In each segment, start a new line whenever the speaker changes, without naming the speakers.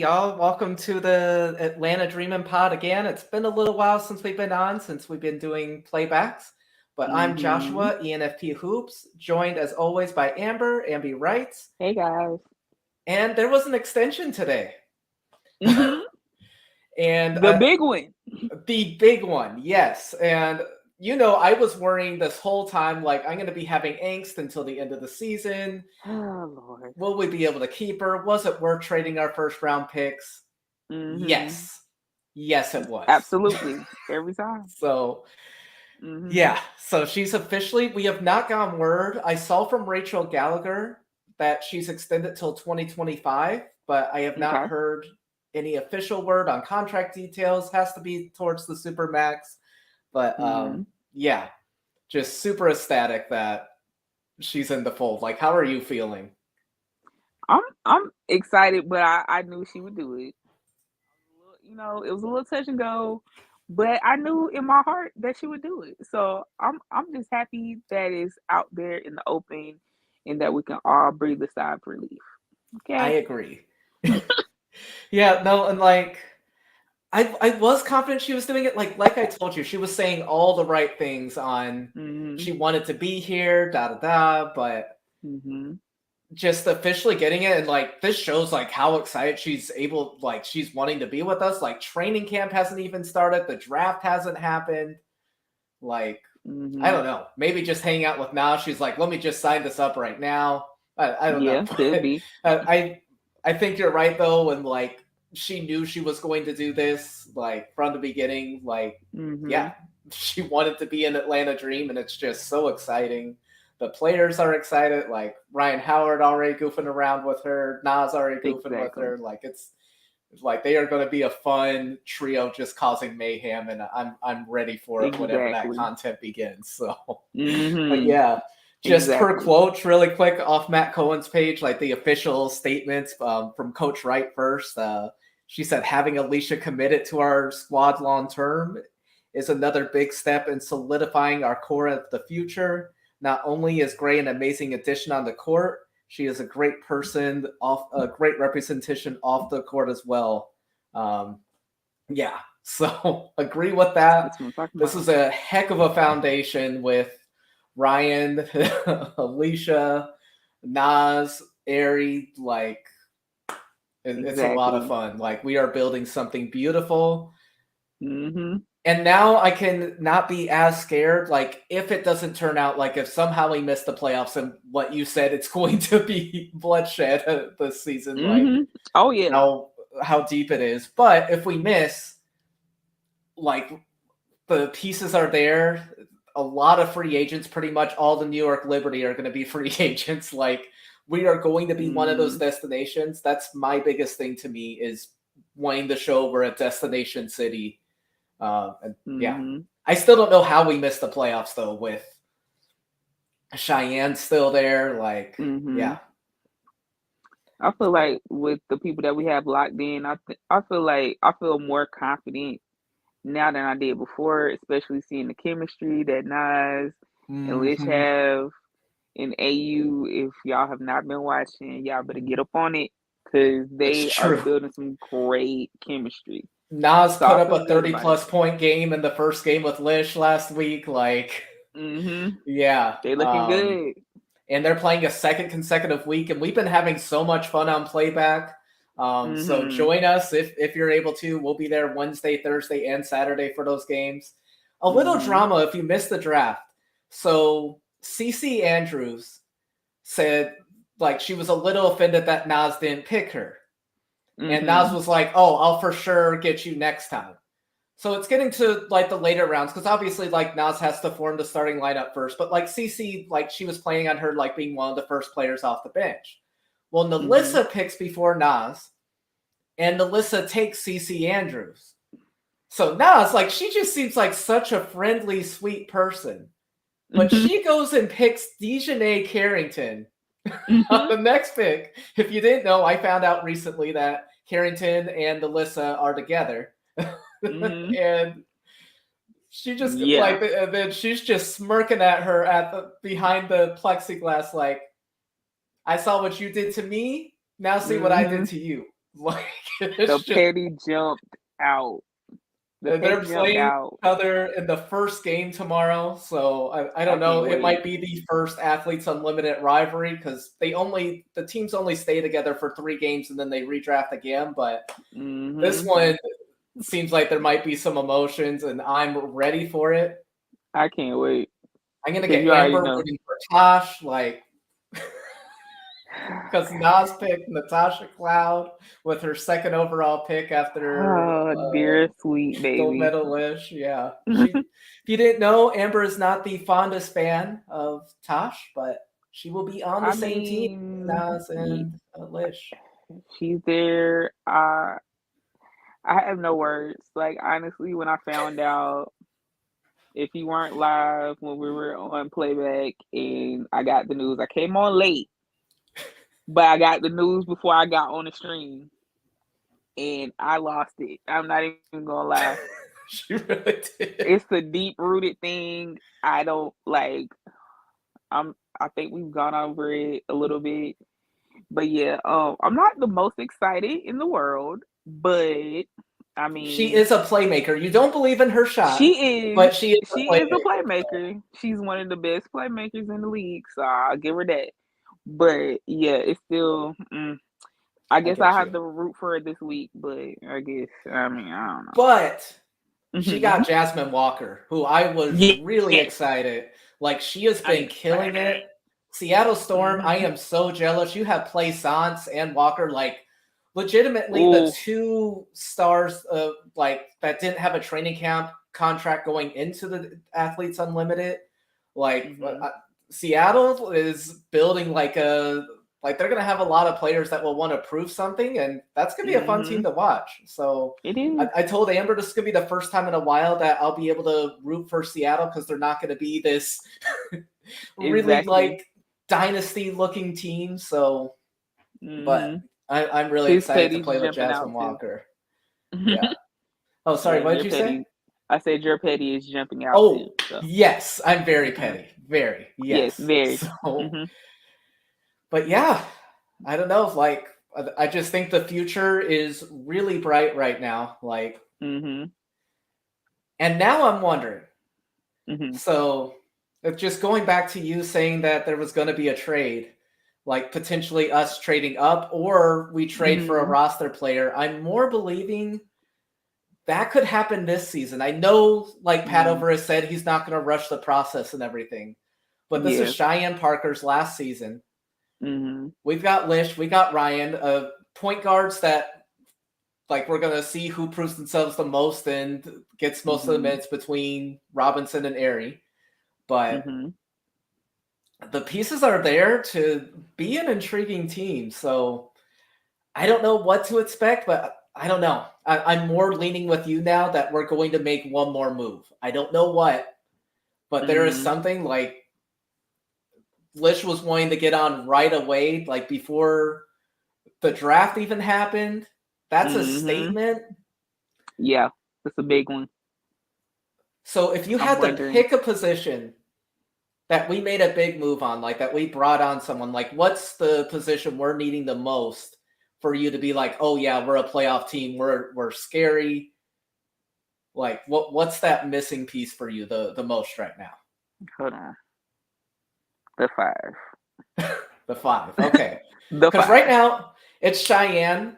y'all. Welcome to the Atlanta Dreamin' Pod again. It's been a little while since we've been on, since we've been doing playbacks. But I'm
hmm
Joshua, ENFP Hoops, joined as always by Amber, Amby Wrights.
Hey guys.
And there was an extension today.
hmm
And
The big one.
the big one, yes. And, I was worrying this whole time, like, I'm going to be having angst until the end of the season.
Oh Lord.
Will we be able to keep her? Was it worth trading our first round picks?
hmm
Yes. Yes, it was.
Absolutely. Every time.
So,
hmm
yeah. So she's officially, we have not gotten word. I saw from Rachel Gallagher that she's extended till 2025, but I have not
Okay.
heard any official word on contract details. Has to be towards the Supermax. But
hmm
yeah, just super ecstatic that she's in the fold. Like, how are you feeling?
I'm excited, but I knew she would do it. It was a little touch and go, but I knew in my heart that she would do it. So I'm just happy that it's out there in the open and that we can all breathe a sigh of relief.
I
Okay.
agree. Yeah, no, and like I was confident she was doing it. Like I told you, she was saying all the right things on
hmm
she wanted to be here, da da da, but
hmm
just officially getting it and like this shows like how excited she's able like she's wanting to be with us. Like training camp hasn't even started, the draft hasn't happened. Like I
hmm
don't know. Maybe just hanging out with Nas, she's like, let me just sign this up right now. I don't know.
Yeah, could be.
I think you're right though, when like she knew she was going to do this, like from the beginning, like
hmm
yeah, she wanted to be an Atlanta Dream, and it's just so exciting. The players are excited, like Ryan Howard already goofing around with her, Nas already goofing with
Exactly.
her. Like it's like they are going to be a fun trio, just causing mayhem, and I'm ready for it whenever that
Exactly.
content begins. So, but
hmm
yeah, just her
Exactly.
quotes really quick off Matt Cohen's page, like the official statements from Coach Wright first. She said, having Allisha committed to our squad long term is another big step in solidifying our core of the future. Not only is Gray an amazing addition on the court, she is a great person, off a great representation off the court as well. Um, yeah, so agree with that.
That's what I'm talking
This
about.
is a heck of a foundation with Ryan, Allisha, Nas, Ari. Like it's a lot of
Exactly.
fun. Like we are building something beautiful.
hmm
And now I can not be as scared. Like if it doesn't turn out, like if somehow we miss the playoffs and what you said, it's going to be bloodshed this season. Like
hmm Oh yeah.
how how deep it is. But if we miss, like the pieces are there. A lot of free agents, pretty much all the New York Liberty are going to be free agents. Like we are going to be one of those
hmm
destinations. That's my biggest thing to me is wanting to show we're a destination city. And yeah,
hmm
I still don't know how we missed the playoffs though. With Cheyenne still there, like
hmm
yeah,
I feel like with the people that we have locked in, I feel like I feel more confident now than I did before, especially seeing the chemistry that Nas and Lish
mm-hmm.
have in AU. If y'all have not been watching, y'all better get up on it because
It's
they are
true.
building some great chemistry.
Nas
So
put
I
up
feel
a
good
30
about it.
plus point game in the first game with Lish last week. Like
hmm
yeah,
They looking good.
and they're playing a second consecutive week, and we've been having so much fun on playback. So
hmm
join us if you're able to. We'll be there Wednesday, Thursday, and Saturday for those games. A little
hmm
drama if you missed the draft. So CC Andrews said like she was a little offended that Nas didn't pick her, and Nas
hmm
was like, "Oh, I'll for sure get you next time." So it's getting to like the later rounds because obviously like Nas has to form the starting lineup first, but like CC, like she was planning on her like being one of the first players off the bench. Well,
hmm
Nalissa picks before Nas, and Nalissa takes CC Andrews. So Nas, like she just seems like such a friendly, sweet person, but
hmm
she goes and picks Dejanay Carrington on
hmm
the next pick. If you didn't know, I found out recently that Carrington and Nalissa are together.
hmm
And she just
Yeah.
like, and then she's just smirking at her at the behind the plexiglass, like, I saw what you did to me. Now see what I
hmm
did to you. Like
The
it's just
petty jumped out. The
they're
petty jumped
playing each
out.
other in the first game tomorrow, so I
I
don't know.
can't
It might
wait.
be the first Athletes Unlimited rivalry because the teams only stay together for 3 games and then they redraft again. But this
Hmm.
one seems like there might be some emotions, and I'm ready for it.
I can't wait.
I'm gonna
Because
get
you already
Amber
know.
rooting for Tosh, like because Nas picked Natasha Cloud with her second overall pick after
Oh, dear sweet
gold
baby.
medal Lish. Yeah, if you didn't know, Amber is not the fondest fan of Tosh, but she will be on the
I
same team as
mean,
Nas and Lish.
she's there. I have no words. Like, honestly, when I found out, if you weren't live when we were on playback and I got the news, I came on late, but I got the news before I got on the stream and I lost it. I'm not even gonna lie.
She really did.
It's a deep rooted thing. I don't like. I think we've gone over it a little bit, but yeah. I'm not the most excited in the world, but I
She
mean,
is a playmaker. You don't believe in her shot,
she is.
but she is a
She is a
playmaker.
playmaker. She's one of the best playmakers in the league, so I'll give her that. But yeah, it's still. I
I
guess I
get
have
you.
to root for her this week, but I guess I mean I don't
But
know.
she got Jasmine Walker, who I was really
Yes,
excited. Like she has
I'm
been killing
excited.
it. Seattle Storm, I
Hmm.
am so jealous. You have Plaisance and Walker, like legitimately the
Oh.
two stars of like that didn't have a training camp contract going into the Athletes Unlimited. Like
Hmm.
Seattle is building like they're gonna have a lot of players that will want to prove something, and that's gonna be a fun team
Hmm.
to watch. So
It is.
I told Amber this could be the first time in a while that I'll be able to root for Seattle because they're not going to be this really
Exactly.
like dynasty looking team. So, but
Hmm.
I'm really
His
excited to
petty's
play with
jumping
Jasmine
out too.
Walker. Yeah. Oh, sorry.
And
What did
your
you say?
petty. I said your petty is jumping out too.
Oh,
So
yes. I'm very
mhm.
petty. Very.
Yes,
Yes.
very.
So,
Hmm.
but yeah, I don't know. Like, I just think the future is really bright right now. Like,
Hmm.
and now I'm wondering.
Hmm.
So, just going back to you saying that there was going to be a trade, like potentially us trading up or we trade for a
Hmm.
roster player, I'm more believing that could happen this season. I know, like Pat
Hmm.
Over has said, he's not going to rush the process and everything, but this is
Yeah.
Cheyenne Parker's last season.
Hmm.
We've got Lish, we got Ryan, point guards that like we're gonna see who proves themselves the most and gets most of the
Hmm.
minutes between Robinson and Airy. But
Hmm.
the pieces are there to be an intriguing team. So I don't know what to expect, but I don't know. I'm more leaning with you now that we're going to make one more move. I don't know what, but there is
Hmm.
something like Lish was wanting to get on right away, like before the draft even happened. That's a
Hmm.
statement.
Yeah, that's a big one.
So if you
I'm
had to
wondering.
pick a position that we made a big move on, like that we brought on someone, like what's the position we're needing the most for you to be like, oh yeah, we're a playoff team, we're scary. Like what's that missing piece for you the most right now?
Hold on. The five.
The five. Okay.
The
Because right
five.
now it's Cheyenne.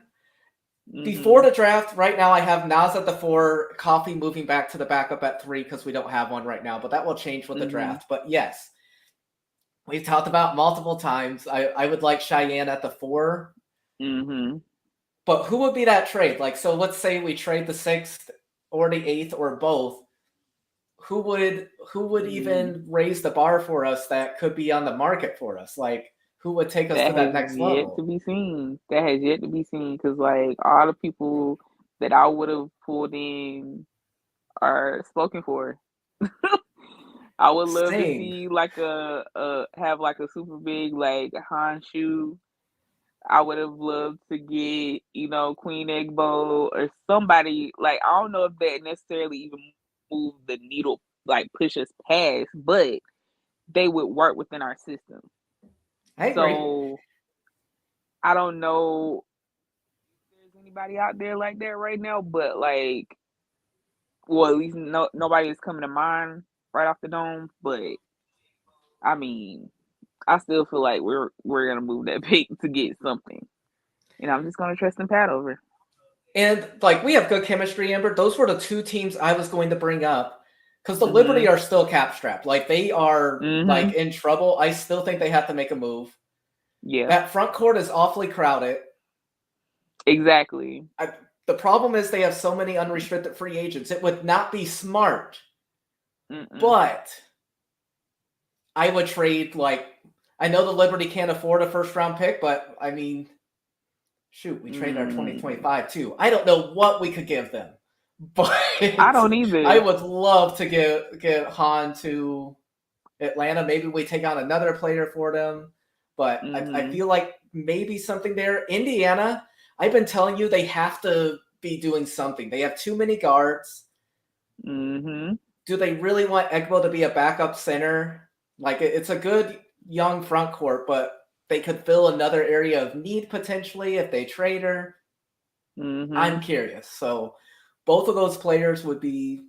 Before
Hmm.
the draft, right now I have Nas at the 4, Coffee moving back to the backup at 3 because we don't have one right now, but that will change with the
Hmm.
draft. But yes, we've talked about multiple times. I would like Cheyenne at the 4.
Hmm.
But who would be that trade? Like, so let's say we trade the 6th or the 8th or both. Who would
Mm.
even raise the bar for us that could be on the market for us? Like, who would take us to
That
that
has
next
yet to
level?
be seen. That has yet to be seen because, like, all the people that I would have pulled in are spoken for. I would love to
Same.
see like a have like a super big like Hanshu. I would have loved to get, Queen Egbo or somebody like I don't know if that necessarily even move the needle, like push us past, but they would work within our system.
I agree.
So I don't know if there's anybody out there like that right now, but like, well, at least nobody is coming to mind right off the dome. But I mean, I still feel like we're gonna move that pick to get something, and I'm just gonna trust in Pat over.
And like we have good chemistry, Amber. Those were the two teams I was going to bring up because the Liberty are still cap strapped. Like they are like in trouble. I still think they have to make a move.
Yeah,
that front court is awfully crowded.
Exactly.
The problem is they have so many unrestricted free agents. It would not be smart, but I would trade like I know the Liberty can't afford a first round pick, but I mean. Shoot, we traded our 2025 too. I don't know what we could give them, but
I don't either.
I would love to get Han to Atlanta. Maybe we take on another player for them, but I feel like maybe something there. Indiana, I've been telling you they have to be doing something. They have too many guards. Do they really want Egbo to be a backup center? Like it's a good young front court, but they could fill another area of need potentially if they trade her. I'm curious. So both of those players would be,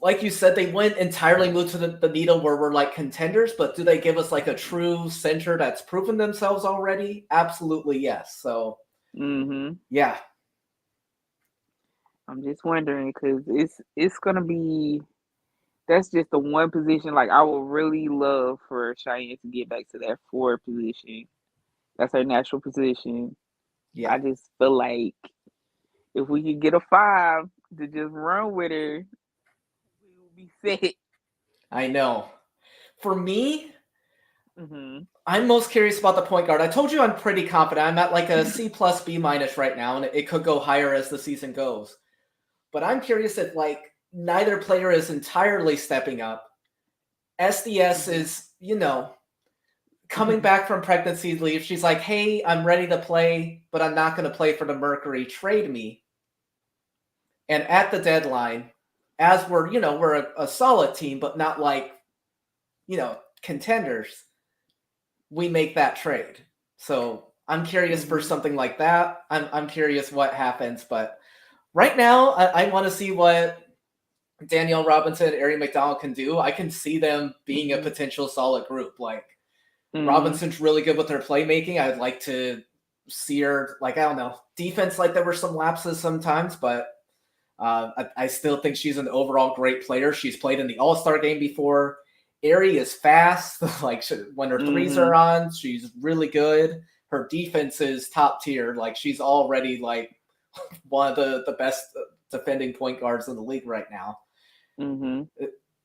like you said, they wouldn't entirely move to the needle where we're like contenders, but do they give us like a true center that's proven themselves already? Absolutely, yes. So, yeah.
I'm just wondering because it's gonna be. That's just the one position. Like I would really love for Cheyenne to get back to that 4 position. That's her natural position.
Yeah.
I just feel like if we could get a 5 to just run with her, we will be set.
I know. For me, I'm most curious about the point guard. I told you I'm pretty confident. I'm at like a C plus B minus right now, and it could go higher as the season goes. But I'm curious if like neither player is entirely stepping up. SDS is, coming back from pregnancy leave. She's like, hey, I'm ready to play, but I'm not going to play for the Mercury. Trade me. And at the deadline, as we're a solid team, but not like, contenders, we make that trade. So I'm curious for something like that. I'm curious what happens, but right now I want to see what Danielle Robinson and Ari McDonald can do. I can see them being a potential solid group. Like Robinson's really good with her playmaking. I'd like to see her, like, I don't know, defense, like there were some lapses sometimes, but I still think she's an overall great player. She's played in the All-Star game before. Ari is fast. Like when her threes are on, she's really good. Her defense is top tier. Like she's already like one of the best defending point guards in the league right now.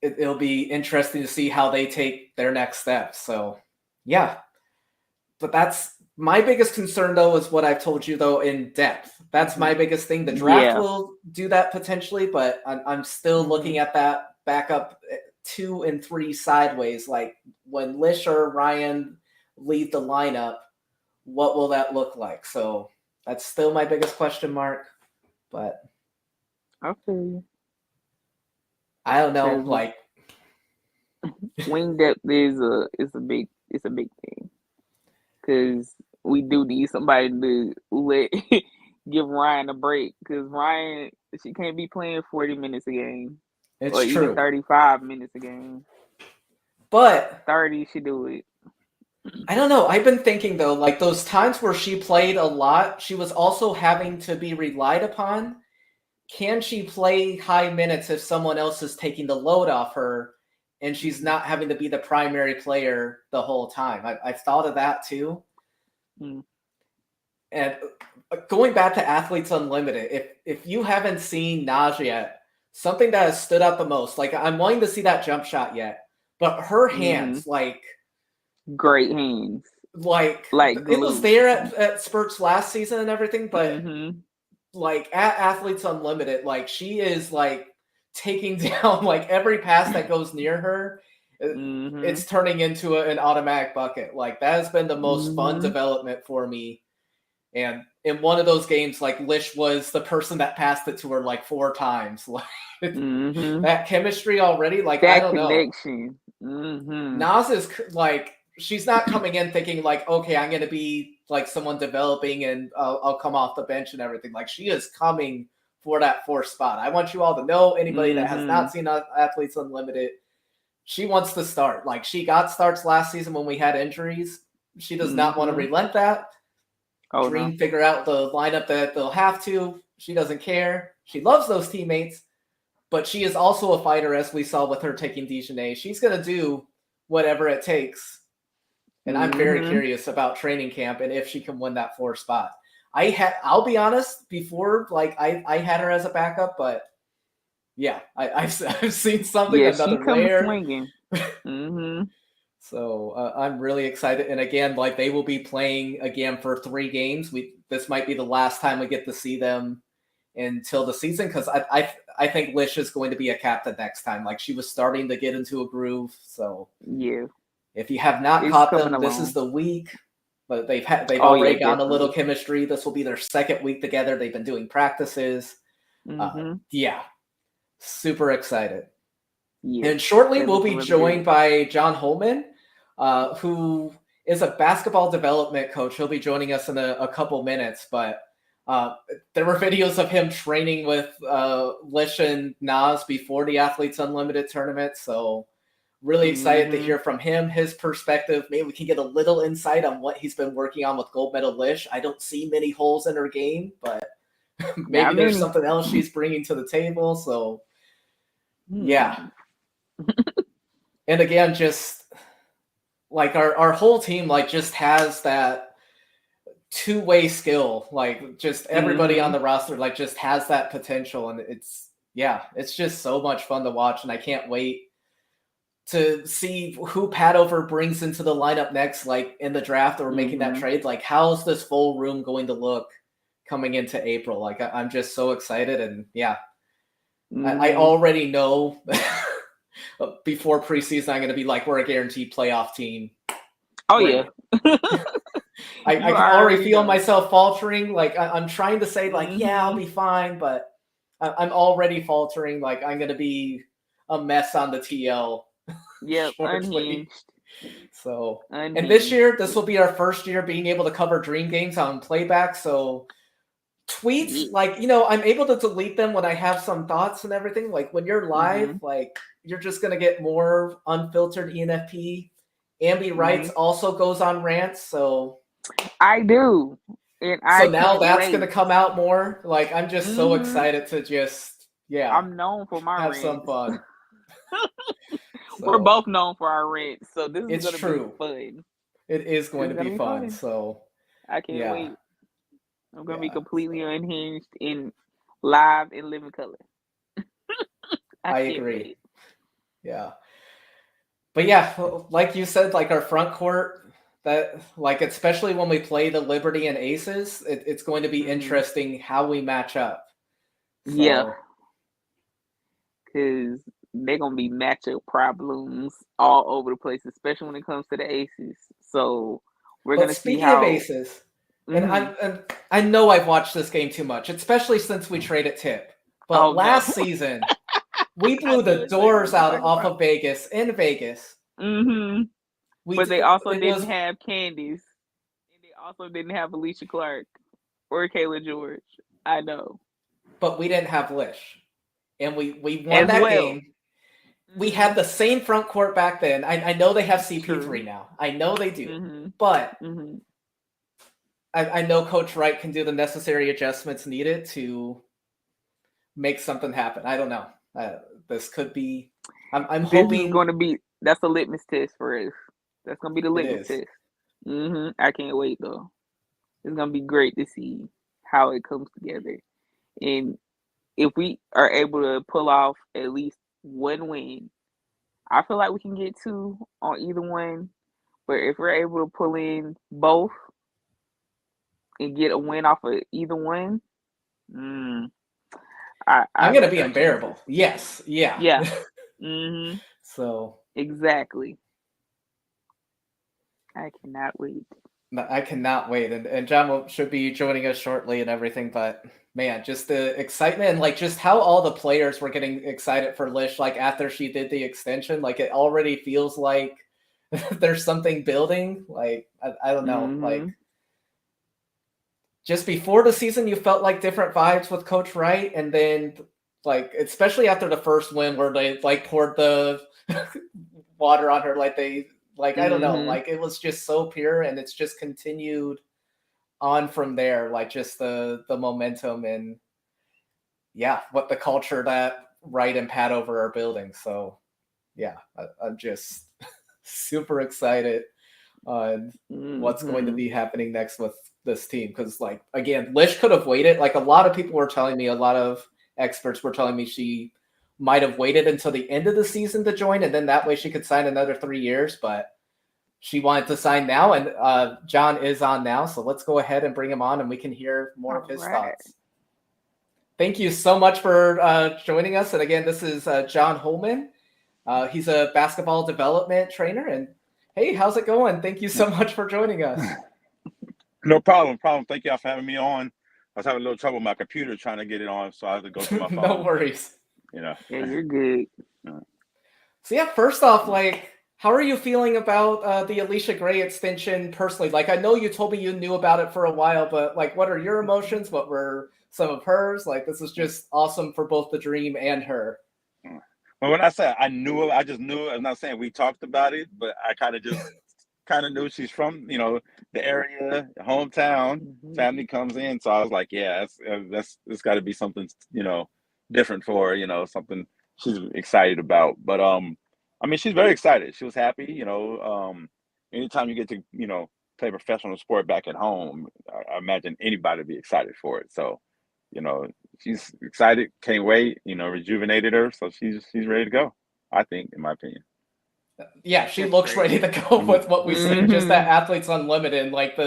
It'll be interesting to see how they take their next steps. So, yeah. But that's my biggest concern, though, is what I've told you, though, in depth. That's my biggest thing. The draft will do that potentially, but I'm still looking at that backup 2 and 3 sideways. Like when Lish or Ryan leave the lineup, what will that look like? So that's still my biggest question mark. But
okay.
I don't know, like
wing depth is a big thing because we do need somebody to give Ryan a break because Ryan she can't be playing 40 minutes a game.
It's
or
true.
Even 35 minutes a game.
But
30 she do it.
I don't know. I've been thinking though, like those times where she played a lot, she was also having to be relied upon. Can she play high minutes if someone else is taking the load off her and she's not having to be the primary player the whole time? I've thought of that too. And going back to Athletes Unlimited, if you haven't seen Naj yet, something that has stood out the most, like I'm wanting to see that jump shot yet, but her hands, like
great hands.
Like it was there at Spurts last season and everything, but like at Athletes Unlimited, like she is like taking down like every pass that goes near her. It's turning into an automatic bucket. Like that has been the most fun development for me. And in one of those games, like Lish was the person that passed it to her like 4 times. Like that chemistry already, like
that
I don't
connection.
know. Nas is like she's not coming in thinking like, okay, I'm going to be like someone developing and I'll come off the bench and everything. Like she is coming for that fourth spot. I want you all to know, anybody that has not seen Athletes Unlimited, she wants to start. Like she got starts last season when we had injuries. She does not want to relent that. Figure out the lineup that they'll have to. She doesn't care. She loves those teammates, but she is also a fighter, as we saw with her taking Dejanay. She's going to do whatever it takes. And I'm very curious about training camp and if she can win that fourth spot. I'll be honest, before, like, I had her as a backup, but yeah, I've seen something, another layer.
Swinging.
So I'm really excited. And again, like they will be playing again for 3 games. This might be the last time we get to see them until the season, because I think Lish is going to be a captain next time. Like she was starting to get into a groove. So
yeah,
if you have not caught them, this is the week. But they've already gotten a little chemistry. This will be their 2nd week together. They've been doing practices. Yeah, super excited. Yeah, and shortly we'll be joined by John Hollmon, who is a basketball development coach. He'll be joining us in a couple minutes, but there were videos of him training with Lish and Nas before the Athletes Unlimited tournament. So really excited to hear from him, his perspective. Maybe we can get a little insight on what he's been working on with gold medal Lish. I don't see many holes in her game, but maybe there's something else she's bringing to the table. So yeah. And again, just like our whole team, like just has that two-way skill. Like just everybody on the roster, like just has that potential. And it's just so much fun to watch. And I can't wait to see who Padover brings into the lineup next, like in the draft or making that trade. Like how's this full room going to look coming into April? Like I'm just so excited. And I already know before preseason, I'm going to be like, we're a guaranteed playoff team.
Oh, yeah.
I can already feel myself faltering. Like, I'm trying to say, like, yeah, I'll be fine. But I'm already faltering. Like, I'm going to be a mess on the TL.
Yep, unhinged.
So, and this year, this will be our first year being able to cover Dream Games on playback. So, tweets, like, I'm able to delete them when I have some thoughts and everything. Like when you're live, like you're just going to get more unfiltered ENFP. Ambi Wrights also goes on rants. So
I do. And
so now that's going to come out more. Like, I'm just so excited to just,
I'm known for my
have
rants.
some fun.
We're both known for our rants. So this is going to be fun.
It is going to be fun. So
I can't wait. I'm going to be completely unhinged in live and living color.
I agree. Wait. Yeah. But yeah, like you said, like our front court, that like especially when we play the Liberty and Aces, it's going to be interesting how we match up. So,
yeah. Because they're going to be matchup problems all over the place, especially when it comes to the Aces. So we're going to see how...
Speaking of Aces... And I know I've watched this game too much, especially since we traded Tip. But last season, we blew the doors out off of Vegas, in Vegas.
But they also didn't have Candice. And they also didn't have Allisha Clark or Kayla George. I know.
But we didn't have Lish. And we won that game. We had the same front court back then. I know they have CP3 now. I know they do. But... I know Coach Wright can do the necessary adjustments needed to make something happen. I don't know. This could be. I'm hoping
this is going to be. That's a litmus test for us. That's going to be the litmus test. I can't wait though. It's going to be great to see how it comes together, and if we are able to pull off at least one win, I feel like we can get 2 on either one. But if we're able to pull in both and get a win off of either one, I'm
going to be unbearable. Yes. Yeah.
Yeah.
So.
Exactly. I cannot wait.
I cannot wait. And John should be joining us shortly and everything. But, man, just the excitement and, like, just how all the players were getting excited for Lish, like, after she did the extension. Like, it already feels like there's something building. Like, I don't know. Like, just before the season, you felt like different vibes with Coach Wright, and then like especially after the first win where they like poured the water on her, like they like I don't know, like it was just so pure, and it's just continued on from there, like just the momentum and yeah, what the culture that Wright and Pat over are building. So yeah, I'm just super excited on what's going to be happening next with this team. Because like again, Lish could have waited. Like a lot of people were telling me, a lot of experts were telling me she might have waited until the end of the season to join, and then that way she could sign another 3 years. But she wanted to sign now, and John is on now. So let's go ahead and bring him on, and we can hear more of his thoughts. Thank you so much for joining us. And again, this is John Hollmon. He's a basketball development trainer. And hey, how's it going? Thank you so much for joining us.
No problem. Thank y'all for having me on. I was having a little trouble with my computer trying to get it on, so I had to go to my phone.
No worries.
Yeah, you're good.
So yeah, first off, like, how are you feeling about the Allisha Gray extension personally? Like, I know you told me you knew about it for a while, but like, what are your emotions? What were some of hers? Like, this is just awesome for both the Dream and her.
Well, when I said I knew it, I just knew it. I'm not saying we talked about it, but I kind of just knew she's from, the area, hometown. Family comes in, so I was like, yeah, it's got to be something, different for her, something she's excited about. But I mean, she's very excited. She was happy, anytime you get to, play professional sport back at home, I imagine anybody would be excited for it. So, she's excited, can't wait, rejuvenated her. So she's ready to go, I think, in my opinion.
Yeah, she looks ready to go with what we see. Just that Athletes Unlimited, like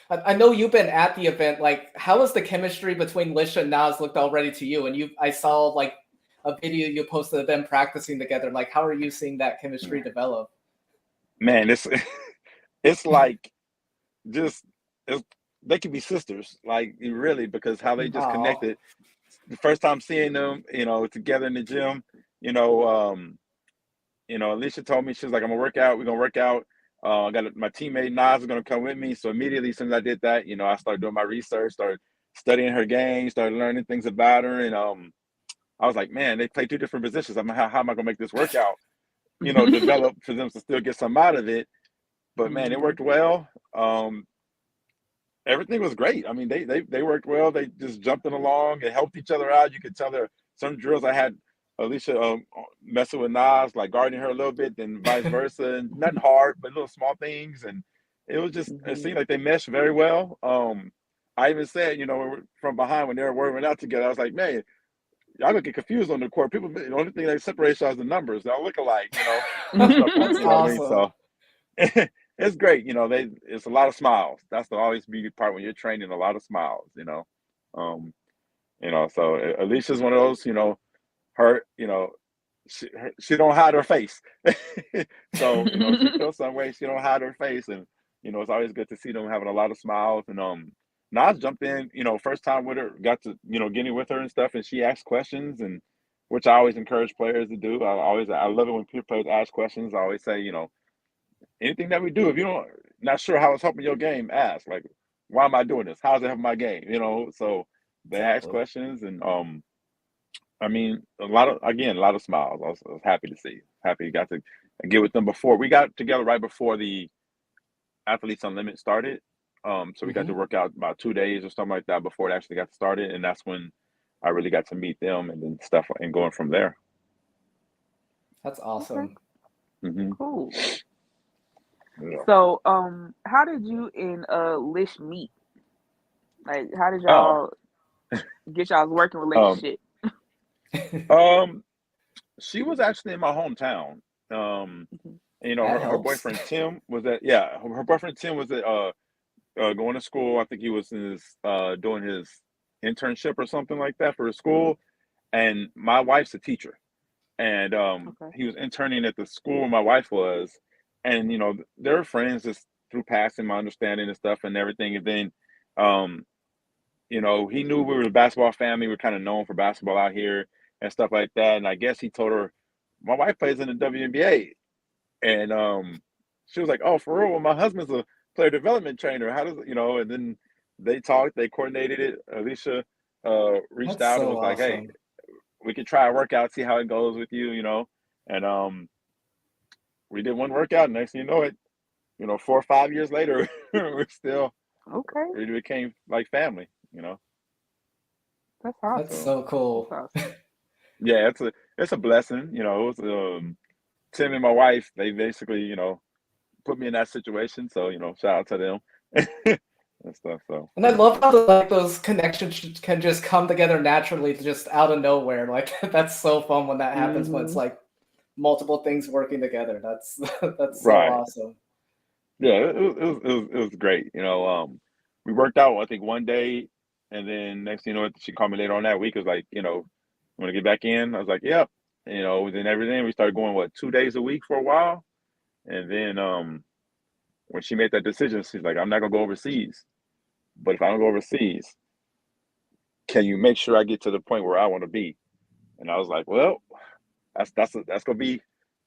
I know you've been at the event. Like, how has the chemistry between Lish and Nas looked already to you? And I saw like a video you posted of them practicing together. Like, how are you seeing that chemistry develop?
Man, it's like they could be sisters, like really, because how they just connected. The first time seeing them, together in the gym, Allisha told me, she was like, I'm gonna work out. We're gonna work out. I got my teammate Nas is gonna come with me. So immediately, as soon as I did that, I started doing my research, started studying her game, started learning things about her, and I was like, man, they play two different positions. How am I gonna make this workout, develop for them to still get some out of it? But man, it worked well. Everything was great. I mean, they worked well. They just jumping along and helped each other out. You could tell there some drills I had Allisha messing with Nas, like guarding her a little bit, then vice versa, and nothing hard, but little small things. And it was just it seemed like they meshed very well. I even said, from behind when they were working out together, I was like, man, y'all gonna get confused on the court. People, the only thing that separates y'all is the numbers. They all look alike,
That's awesome.
I mean? So it's great. It's a lot of smiles. That's the always be part when you're training. A lot of smiles. So Allisha's one of those. Her, she don't hide her face. So she feels some way. She don't hide her face, and it's always good to see them having a lot of smiles. And Nas jumped in, first time with her, got to get in with her and stuff, and she asked questions, and which I always encourage players to do. I love it when players ask questions. I always say, anything that we do, if you don't not sure how it's helping your game, ask. Like, why am I doing this? How's it helping my game? So they ask questions, and I mean, a lot of smiles. I was happy to see. Happy got to get with them before. We got together right before the Athletes Unlimited started. So we got to work out about 2 days or something like that before it actually got started. And that's when I really got to meet them and then stuff and going from there.
That's awesome.
Okay. Cool. Yeah. So, how did you and Lish meet? Like, how did y'all get y'all's working relationship?
She was actually in my hometown. Her boyfriend Tim was at her boyfriend Tim was at going to school. I think he was in his doing his internship or something like that for his school. And my wife's a teacher, and he was interning at the school where my wife was. And they're friends just through passing, my understanding and stuff and everything. And then he knew we were a basketball family. We're kind of known for basketball out here and stuff like that. And I guess he told her, my wife plays in the WNBA. And she was like, oh, for real? Well, my husband's a player development trainer. How does and then they talked, they coordinated it. Allisha reached
That's
out and
so
was like, "Hey,
awesome.
we could try a workout, see how it goes with you," and we did one workout. Next thing you know it, 4 or 5 years later, we're still
Okay,
we became like family.
that's
That's
awesome.
So
so
That's
cool.
awesome.
yeah, it's a blessing. It was, Tim and my wife. They basically put me in that situation. So shout out to them and stuff. So
And I love how like those connections can just come together naturally, just out of nowhere. Like that's so fun when that happens. When it's
Hmm.
like multiple things working together. That's that's so
right,
awesome.
yeah, it was great. We worked out I think one day, and then next thing you know, she called me later on that week. Was like, want to get back in? I was like, yep. Then everything we started going 2 days a week for a while, and then when she made that decision, she's like, I'm not gonna go overseas, but if I don't go overseas, can you make sure I get to the point where I want to be? And I was like, well, that's gonna be,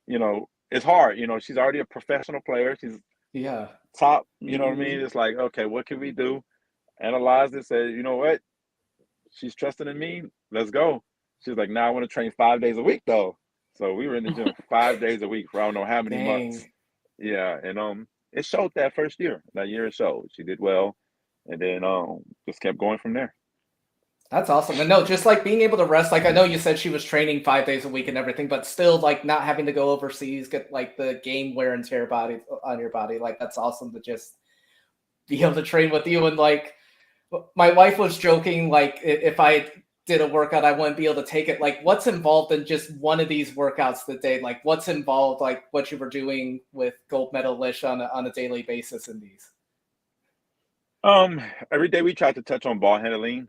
it's hard. She's already a professional player. She's
Yeah.
top. You know what I
Hmm.
mean? It's like, okay, what can we do? Analyzed it, said, you know what? She's trusting in me. Let's go. She's like, now I want to train 5 days a week though. So we were in the gym 5 days a week for I don't know how many months.
Dang.
Yeah, and it showed that first year. That year it showed. She did well, and then just kept going from there.
That's awesome. And no, just like being able to rest, like I know you said she was training 5 days a week and everything, but still like not having to go overseas, get like the game wear and tear body on your body. Like that's awesome to just be able to train with you. And like my wife was joking, like if I did a workout, I wouldn't be able to take it. Like what's involved in just one of these workouts the day? Like what's involved, like what you were doing with gold medal Lish on a daily basis in these?
Um, every day we tried to touch on ball handling.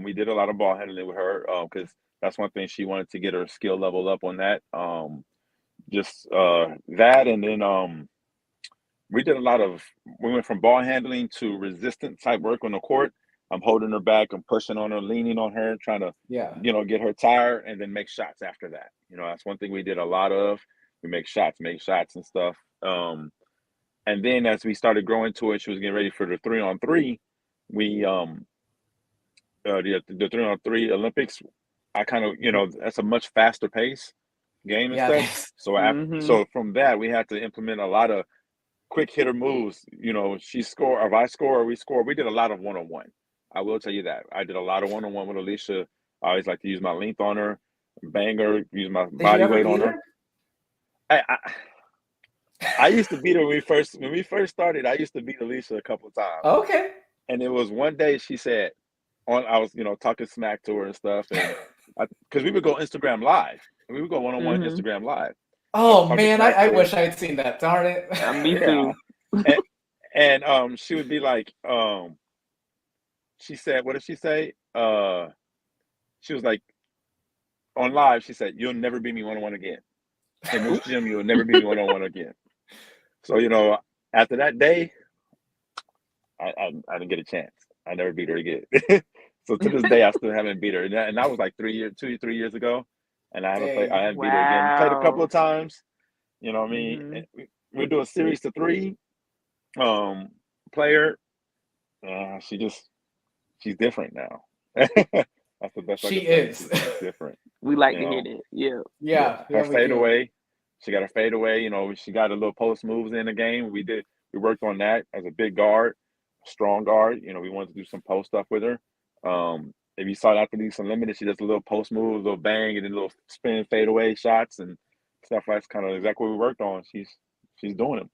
We did a lot of ball handling with her because that's one thing she wanted to get her skill level up on that. Just that, and then we did a lot of. We went from ball handling to resistant type work on the court. I'm holding her back, I'm pushing on her, leaning on her, trying to,
Yeah.
get her tired, and then make shots after that. That's one thing we did a lot of. We make shots and stuff. And then as we started growing to it, she was getting ready for the 3-on-3. We the 3-on-3 Olympics. I kind of that's a much faster pace game and
Yeah, it
stuff.
is.
So
Hmm.
so from that we had to implement a lot of quick hitter moves. She score, or if I score, or we score. We did a lot of one on one. I will tell you that I did a lot of one on one with Allisha. I always like to use my length on her, bang her, use my
Did you
body
ever
weight on
beat
her.
her?
I used to beat her when we first started. I used to beat Allisha a couple of times,
Okay.
and it was one day she said, on I was talking smack to her and stuff, and because we would go Instagram live, and we would go one on one
Hmm.
Instagram live. I was
Oh
talking
man,
smack
I
to her,
wish I had seen that. Darn it.
Me
yeah,
too.
and, she would be like, she said, what did she say? She was like on live. She said, "You'll never beat me one on one again in this gym. You'll never beat me one on one again." So after that day, I didn't get a chance. I never beat her again. So to this day, I still haven't beat her, and that was like 2 3 years ago, and I
Dang.
haven't beat her again. We played a couple
Wow.
of times. You know what I mean?
Hmm.
We do a series to three. Player, she's different now. That's the best I
She
can say.
is.
She's different.
We like
You
to hear
know,
that. Yeah.
yeah.
Yeah,
Her
yeah, we do.
fadeaway, she got her fadeaway. She got a little post moves in the game. We worked on that as a big guard, strong guard. We wanted to do some post stuff with her. If you saw after these unlimited, she does a little post move, a little bang, and then little spin fadeaway shots and stuff. That's kind of exactly what we worked on. She's doing them.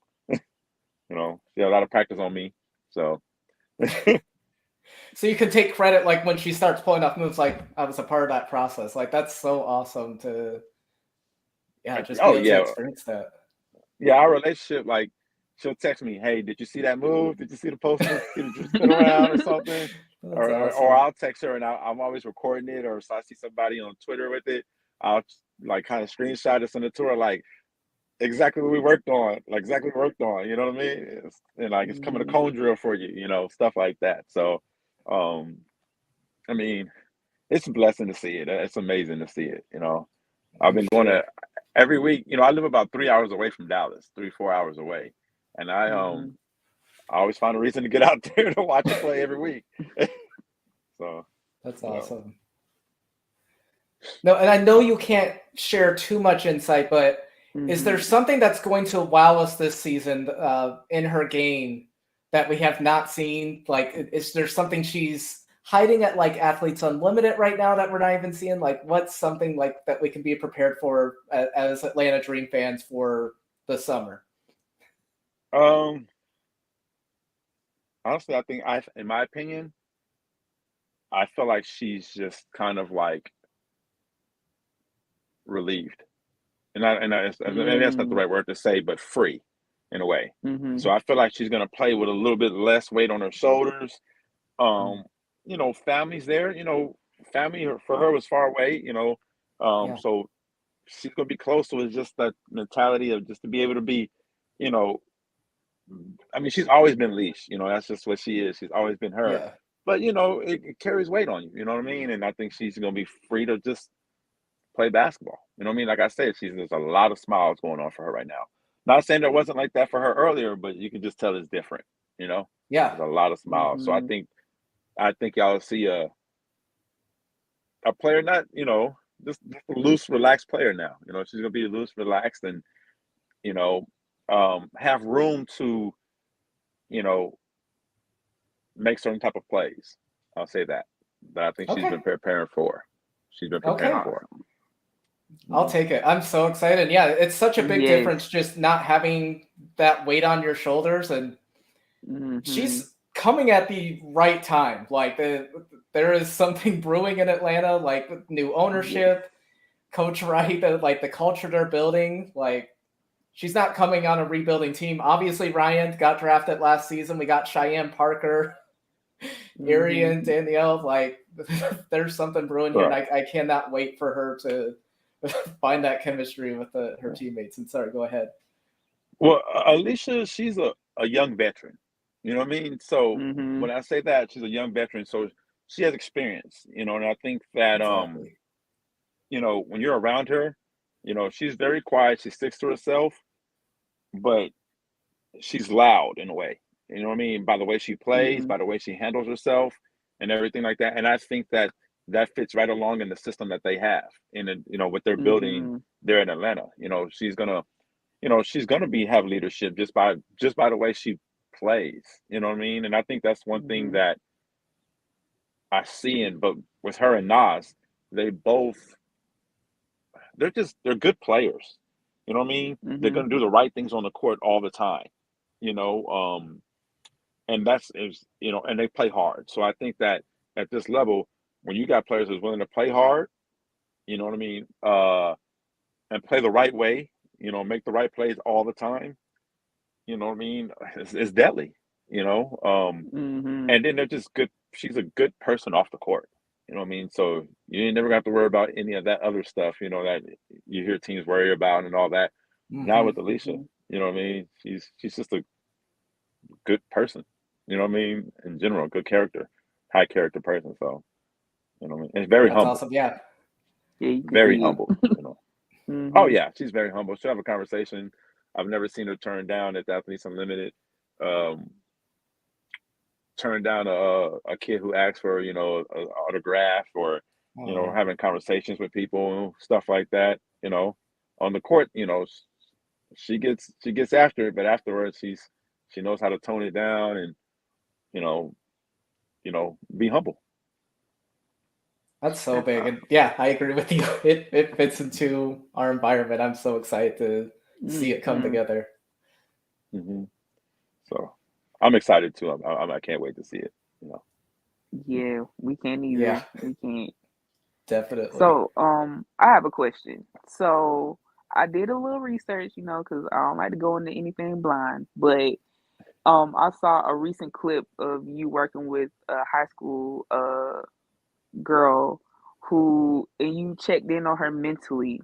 She had a lot of practice on me. So
So you can take credit like when she starts pulling off moves, like I was a part of that process. Like that's so awesome to yeah, just be
oh
able to
yeah,
experience that.
yeah, our relationship, like, she'll text me, "Hey, did you see that move? Did you see the post move? Did you spin around or something?"
That's
Or
awesome.
I'll text her and I'm always recording it, or so I see somebody on Twitter with it, I'll like kind of screenshot it, send it to her, like exactly what we worked on, like exactly what we worked on. You know what I mean? And like it's coming a
Hmm.
cone drill for you, stuff like that. So, um, I mean, it's a blessing to see it. It's amazing to see it. I've
I'm
been going to
sure.
every week. I live about 3 hours away from Dallas, 3 4 hours away, and
Hmm.
I always find a reason to get out there to watch her play every week. So
That's
you know.
awesome. No, and I know you can't share too much insight, but is there something that's going to wow us this season in her game that we have not seen? Like, is there something she's hiding at like Athletes Unlimited right now that we're not even seeing? Like, what's something like that we can be prepared for as Atlanta Dream fans for the summer?
Honestly, I think in my opinion, I feel like she's just kind of like relieved, and maybe that's not the right word to say, but free in a way. So I feel like she's gonna play with a little bit less weight on her shoulders. You know, family's there. You know, family for her was far away. You know, so she's gonna be close to it. It's just that mentality of just to be able to be, you know, I mean, she's always been Lish. You know, that's just what she is. She's always been her.
Yeah.
But you know, it carries weight on you. You know what I mean? And I think she's gonna be free to just play basketball. You know what I mean? Like I said, there's a lot of smiles going on for her right now. Not saying there wasn't like that for her earlier, but you can just tell it's different. You know,
Yeah.
there's a lot of smiles. So I think y'all see a player, not just a loose, relaxed player now. You know, she's gonna be loose, relaxed, and you know, have room to you know make certain type of plays. I'll say that. That I think she's been preparing for. She's been preparing for.
I'll take it. I'm so excited. Yeah, it's such a big difference just not having that weight on your shoulders, and she's coming at the right time. Like there is something brewing in Atlanta, like new ownership, Coach Wright, like the culture they're building. Like she's not coming on a rebuilding team. Obviously, Ryan got drafted last season. We got Cheyenne Parker, Arian, Danielle. Like there's something brewing here, and I cannot wait for her to find that chemistry with her teammates. And sorry, go ahead.
Well, Allisha, she's a young veteran. You know what I mean? So when I say that, she's a young veteran, so she has experience. You know, and I think that you know, when you're around her, you know, she's very quiet. She sticks to herself, but she's loud in a way. You know what I mean? By the way she plays, by the way she handles herself, and everything like that. And I think that fits right along in the system that they have, you know, what they're building there in Atlanta. You know, she's gonna have leadership just by the way she plays. You know what I mean? And I think that's one thing that I see but with her and Nas, they're good players. You know what I mean? They're gonna do the right things on the court all the time. You know, and you know, and they play hard. So I think that at this level, when you got players who's willing to play hard, you know what I mean, and play the right way, you know, make the right plays all the time, you know what I mean, it's deadly, you know. And then they're just good. She's a good person off the court. You know what I mean? So you ain't never got to worry about any of that other stuff, you know, that you hear teams worry about and all that. Not with Allisha, you know what I mean? She's just a good person, you know what I mean? In general, good character, high character person. So, you know what I mean? And very
That's
humble.
awesome. Yeah.
Very humble, you know. Oh yeah, she's very humble. She'll have a conversation. I've never seen her turn down at the Athletes Unlimited. Turn down a kid who asks for, you know, an autograph or, you know, having conversations with people, stuff like that, you know. On the court, you know, she gets after it, but afterwards she knows how to tone it down and, you know, be humble.
That's so big. And yeah, I agree with you. It fits into our environment. I'm so excited to see it come together.
So I'm excited too. I can't wait to see it, you know.
Yeah, we can't either.
Yeah.
We can't.
Definitely.
So, I have a question. So, I did a little research, you know, because I don't like to go into anything blind. But, I saw a recent clip of you working with a high school girl and you checked in on her mentally,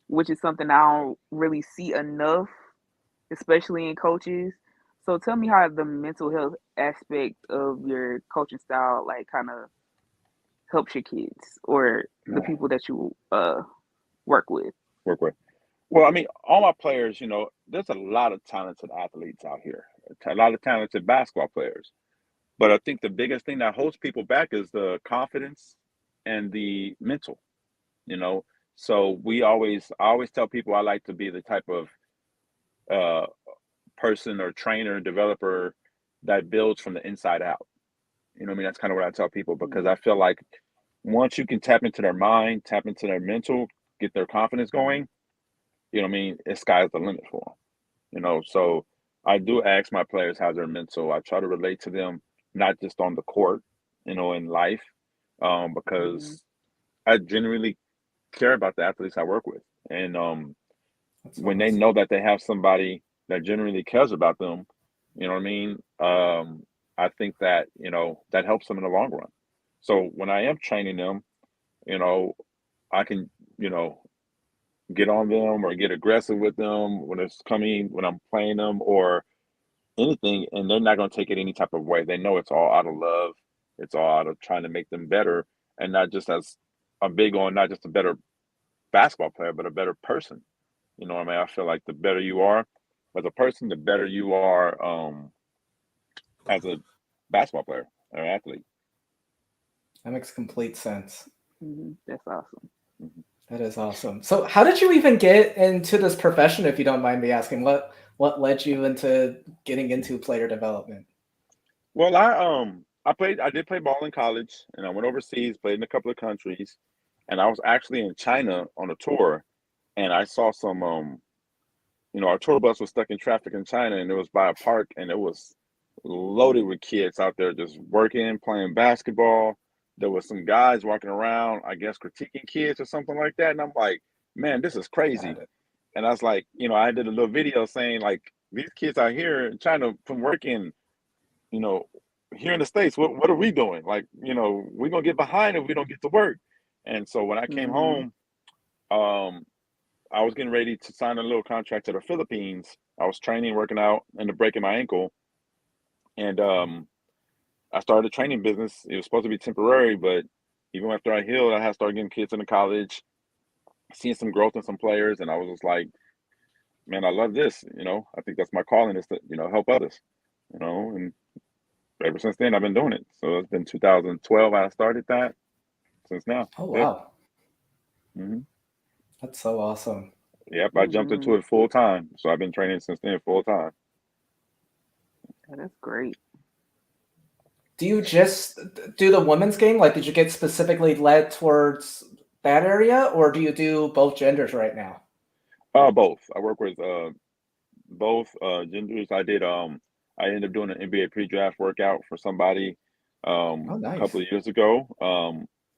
which is something I don't really see enough, especially in coaches. So, tell me how the mental health aspect of your coaching style, like, kind of helps your kids or the people that you work with.
Well, I mean, all my players, you know, there's a lot of talented athletes out here. a lot of talented basketball players. But I think the biggest thing that holds people back is the confidence and the mental, you know. So I always tell people I like to be the type of uh, person or trainer, developer that builds from the inside out. You know what I mean? That's kind of what I tell people because I feel like once you can tap into their mind, tap into their mental, get their confidence going, you know what I mean? It's sky's the limit for them. You know, so I do ask my players how's their mental. I try to relate to them, not just on the court, you know, in life,
Mhm.
because I genuinely care about the athletes I work with. And
That's
when they
awesome.
know that they have somebody that genuinely cares about them, you know what I mean? I think that, you know, that helps them in the long run. So when I am training them, you know, I can, you know, get on them or get aggressive with them when I'm playing them or anything, and they're not going to take it any type of way. They know it's all out of love. It's all out of trying to make them better, and not just as I'm big on not just a better basketball player, but a better person. You know what I mean? I feel like the better you are as a person, the better you are as a basketball player or athlete.
That makes complete sense.
That's awesome.
Mhm.
That is awesome. So, how did you even get into this profession, if you don't mind me asking? What led you into getting into player development?
Well, I did play ball in college, and I went overseas, played in a couple of countries, and I was actually in China on a tour, and I saw some you know, our tour bus was stuck in traffic in China, and it was by a park, and it was loaded with kids out there just working, playing basketball. There was some guys walking around, I guess, critiquing kids or something like that. And I'm like, man, this is
Got
crazy.
it.
And I was like, you know, I did a little video saying like these kids out here in China from working, you know, here in the States, what are we doing? Like, you know, we're gonna get behind if we don't get to work. And so when I came
Mhm.
home, um, I was getting ready to sign a little contract to the Philippines. I was training, working out, and breaking my ankle. And I started a training business. It was supposed to be temporary, but even after I healed, I had started getting kids into college, seeing some growth in some players, and I was just like, man, I love this. You know, I think that's my calling is to, you know, help others. You know, and ever since then I've been doing it. So it's been 2012 I started that since now.
Oh
That's it.
wow,
Hmm.
that's so awesome.
Yep, I jumped into
Mhm.
it full time. So I've been training since then full time.
Yeah, that's great.
Do you just do the women's game? Like, did you get specifically led towards that area, or do you do both genders right now?
Both. I work with both genders. I ended up doing an NBA pre-draft workout for somebody
Oh,
a couple
nice.
of years ago.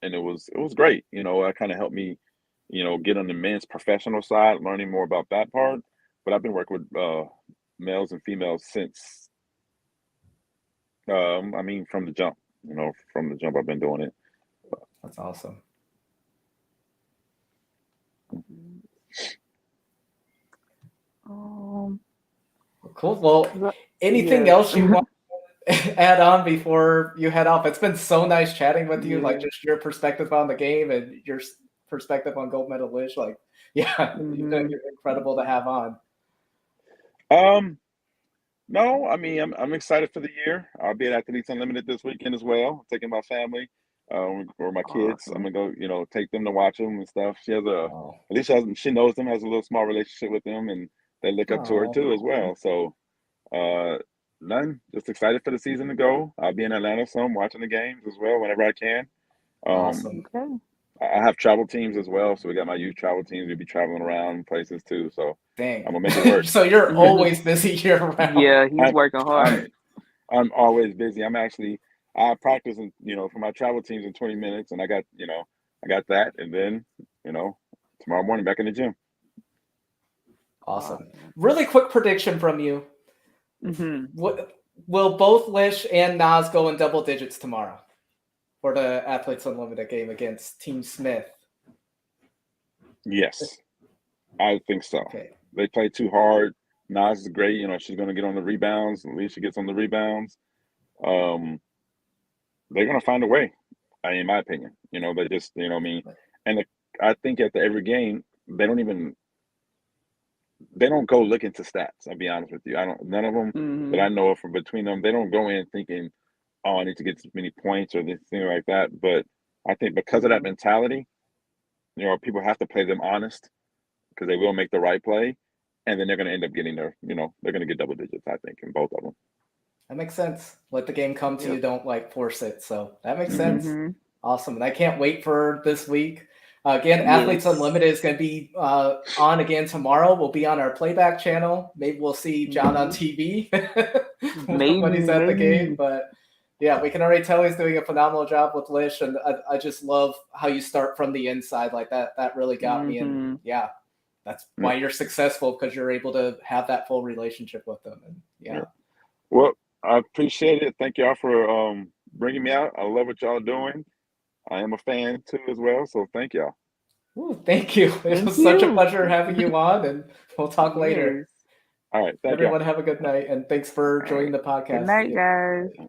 And it was great. You know, that kind of helped me, you know, get on the men's professional side, learning more about that part. But I've been working with males and females since I mean from the jump, you know, from the jump I've been doing it.
That's awesome.
Mhm. Um,
Cool. Well, anything
yeah.
else you want to add on before you head off? It's been so nice chatting with you, like
Yeah.
just your perspective on the game and your perspective on gold medal Lish. Like, yeah,
Mhm.
you're incredible to have on.
Um, No, I mean I'm excited for the year. I'll be at Athletes Unlimited this weekend as well, taking my family or my kids. I'm
Awesome.
gonna go, you know, take them to watch them and stuff. She has a
Oh,
at least she knows them, has a little small relationship with them, and they look up to her
oh,
too as
Oh,
well. So uh, none, just excited for the season to go. I'll be in Atlanta some watching the games as well whenever I can. Um,
awesome.
okay.
I have travel teams as well, so we got my youth travel teams. We'll be traveling around places too, so I'm
Dang.
gonna make it work.
So you're always busy year round.
Yeah, he's
I'm
working
I'm
hard.
I'm always busy. I practice in, you know, for my travel teams in 20 minutes and I got that and then, you know, tomorrow morning back in the gym.
Awesome.
Awesome.
Really quick prediction from you.
Mhm.
What will both Lish and Nas go in double digits tomorrow for the Athletes Unlimited game against Team Smith?
Yes, I think so.
Okay.
They play too hard. Nas is great, you know, she's gonna get on the rebounds. Alicia gets on the rebounds. Um, they're gonna find a way, in my opinion. You know, they just, you know what I mean? And I think at every game, they don't even they don't go looking to stats. I'll be honest with you. None of them that I know of from between them, they don't go in thinking, oh, I need to get this many points or this thing like that. But I think because of that mentality, people have to play them honest because they will make the right play. And then they're going to end up getting they're going to get double digits, I think, in both of them.
That makes sense. Let the game come to you. Don't force it. So that makes sense. Awesome. And I can't wait for this week. Again, Athletes Unlimited is going to be on again tomorrow. We'll be on our playback channel. Maybe we'll see John on TV when he's at the game. But yeah, we can already tell he's doing a phenomenal job with Lish. And I just love how you start from the inside like that. That really got me. And yeah, that's why you're successful, because you're able to have that full relationship with them. And
Well, I appreciate it. Thank y'all for bringing me out. I love what y'all are doing. I am a fan too as well, so thank y'all.
Ooh, thank you. It was such a pleasure having you on, and we'll talk later.
All right, thank
Everyone have a good night, and thanks for joining the podcast.
Good night, guys.